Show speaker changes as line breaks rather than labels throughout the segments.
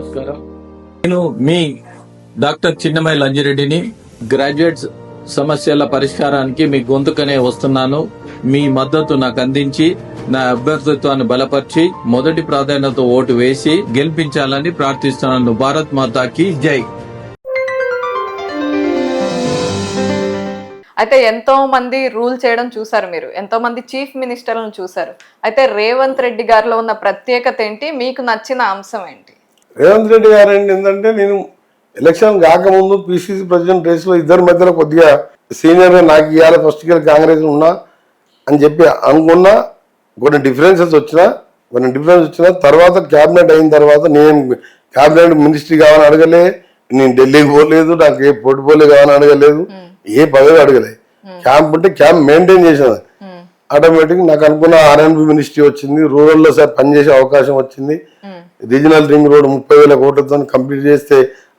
నమస్కారం. నేను మీ doctor చిన్నమై లంజిరెడ్డిని. Graduates సమస్యల పరిష్కారానికి మీ గొంతుకనే వస్తున్నాను. మీ మద్దతు నాకు అందించి నా అభ్యర్థిత్వాన్ని బలపరిచి మొదటి ప్రాధాన్యత ఓటు వేసి గెలిపించాలని ప్రార్థిస్తున్నాను. భారత్ మాతాకి జై.
అయితే ఎంతో మంది రూల్ చేయడం చూసారు, మీరు ఎంతో మంది చీఫ్ మినిస్టర్లను చూసారు. అయితే రేవంత్ రెడ్డి గారిలో ఉన్న ప్రత్యేకత ఏంటి, మీకు నచ్చిన అంశం ఏంటి?
రేవంత్ రెడ్డి గారు ఏంటంటే, నేను ఎలక్షన్ కాకముందు పిసిసి ప్రెసిడెంట్ రేసులో ఇద్దరి మధ్యలో కొద్దిగా సీనియర్గా నాకు ఇవ్వాలి, ఫస్ట్ ఇయర్ కాంగ్రెస్ ఉన్నా అని చెప్పి అనుకున్నా. కొన్ని డిఫరెన్సెస్ వచ్చినా తర్వాత క్యాబినెట్ అయిన తర్వాత నేను క్యాబినెట్ మినిస్ట్రీ కావాలని అడగలే, నేను ఢిల్లీకి పోలేదు, నాకు ఏ పోర్ట్ఫోలియో కావాలని అడగలేదు, ఏ పదవి అడగలేదు. క్యాంప్ ఉంటే క్యాంప్ మెయింటైన్ చేసేది. ఆటోమేటిక్ నాకు అనుకున్న ఆర్ఎన్బి మినిస్ట్రీ వచ్చింది, రూరల్లో సార్ పనిచేసే అవకాశం వచ్చింది. రీజనల్ రింగ్ రోడ్ 30,000 కోట్లతో కంప్లీట్ చేస్తే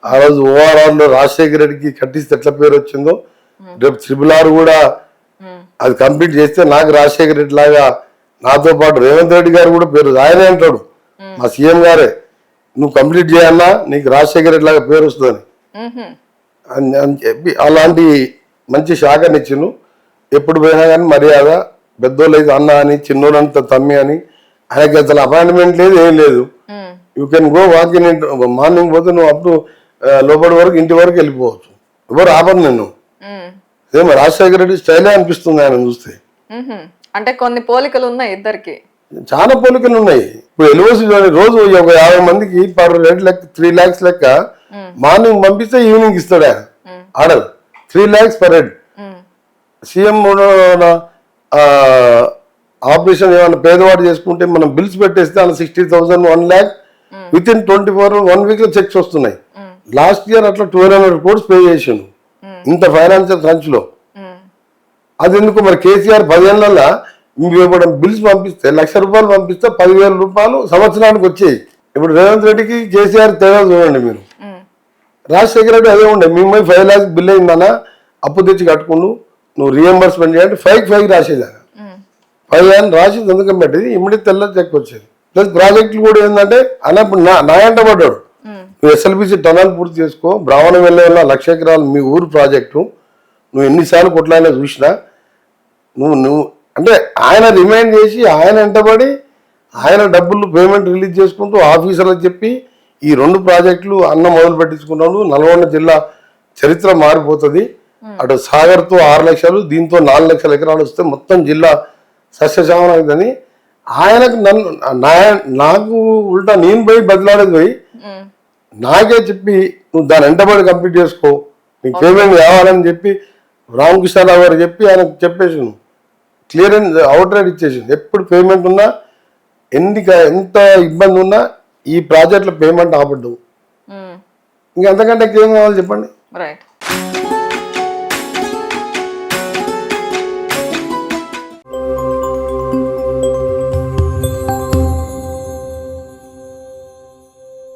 ఆ రోజు ఓఆర్ఆర్ లో రాజశేఖర రెడ్డికి కట్టిస్తే ఎట్లా పేరు వచ్చిందో, రేపు RRR కూడా అది కంప్లీట్ చేస్తే నాకు రాజశేఖర రెడ్డి లాగా నాతో పాటు రేవంత్ రెడ్డి గారు కూడా పేరు ఆయనే అంటాడు, మా సీఎం గారే, నువ్వు కంప్లీట్ చేయన్నా నీకు రాజశేఖర రెడ్డి లాగా పేరు వస్తుందని అని చెప్పి అలాంటి మంచి శాఖనిచ్చిండు. ఎప్పుడు పోయినా కానీ మర్యాద, పెద్దోళ్ళు అయితే అన్న అని, చిన్నోళ్ళంతా తమ్మి అని. ఆయనకి అసలు అపాయింట్మెంట్ లేదు, ఏం లేదు. You can go walk in. Morning పోతే నువ్వు అప్పుడు లోపలి వరకు ఇంటి వరకు వెళ్ళిపోవచ్చు, ఎవరు ఆపదు నిన్ను. సేమ్ రాజశేఖర రెడ్డి స్టైలే అనిపిస్తుంది ఆయన చూస్తే.
అంటే కొన్ని పోలికలు ఉన్నాయి ఇద్దరికి,
చాలా పోలికలు ఉన్నాయి. ఇప్పుడు ఎల్ఓసి రోజు ఒక 50 మందికి పర్ రేట్ లెక్క 3 lakhs లెక్క మార్నింగ్ పంపిస్తే ఈవినింగ్ ఇస్తాడు ఆయన order. 3 lakhs per head. CM operation ఏమైనా పేదవాడు చేసుకుంటే మనం బిల్స్ పెట్టేస్తే అలా 60,000 1 lakh విత్ ఇన్ 1 week లో చెక్స్ వస్తున్నాయి. లాస్ట్ ఇయర్ అట్లా 1,200 crores పే చేసిండు ఇంత ఫైనాన్షియల్ క్రంచ్ లో. అది ఎందుకు మరి కేసీఆర్ 10 ఏళ్లలో బిల్స్ పంపిస్తే ₹1,00,000 పంపిస్తే 10,000 రూపాయలు సంవత్సరానికి వచ్చాయి. ఇప్పుడు రేవంత్ రెడ్డికి కేసీఆర్ తేడా చూడండి మీరు. రాజశేఖర రెడ్డి అదే ఉండే, మీ 5 lakhs బిల్ అయిందన్నా అప్పు తెచ్చి కట్టుకుండు, నువ్వు రియంబర్స్మెంట్ చేయాలంటే 5 రాసేదాకా 5 అని రాసి సంతకం పెట్టేది, ఇమ్మీడియట్ తెల్ల చెక్ వచ్చేది. ప్లస్ ప్రాజెక్టులు కూడా ఏంటంటే అన్నప్పుడు నా ఎంట పడ్డాడు, నువ్వు ఎస్ఎల్బిసి టనల్ పూర్తి చేసుకో, బ్రాహ్మణం వెళ్ళే 1,00,000 ఎకరాలు మీ ఊరు ప్రాజెక్టు, నువ్వు ఎన్నిసార్లు కొట్లాయినా చూసినా నువ్వు అంటే ఆయన రిమైండ్ చేసి ఆయన వెంటబడి ఆయన డబ్బులు పేమెంట్ రిలీజ్ చేసుకుంటూ ఆఫీసర్లకు చెప్పి ఈ 2 ప్రాజెక్టులు అన్న మొదలు పెట్టించుకున్నాడు. నల్గొండ జిల్లా చరిత్ర మారిపోతుంది. అటు సాగర్తో 6 లక్షలు, దీంతో 4 లక్షల ఎకరాలు వస్తే మొత్తం జిల్లా సస్యశ్యామలం అవుతుందని ఆయనకు నాకు ఉల్టా నేను పోయి బదిలాడేది పోయి నాకే చెప్పి నువ్వు దాని వెంటబడి కంప్లీట్ చేసుకో, నీకు పేమెంట్ కావాలని చెప్పి రామకృష్ణరావు గారు చెప్పి ఆయనకు చెప్పేసి క్లియరెన్స్ అవుట్ రైట్ ఇచ్చేసి, ఎప్పుడు పేమెంట్ ఉన్నా ఎంత ఇబ్బంది ఉన్నా ఈ ప్రాజెక్టులో పేమెంట్ ఆపడ్డు. ఇంకంతకంటే ఏం కావాలి చెప్పండి.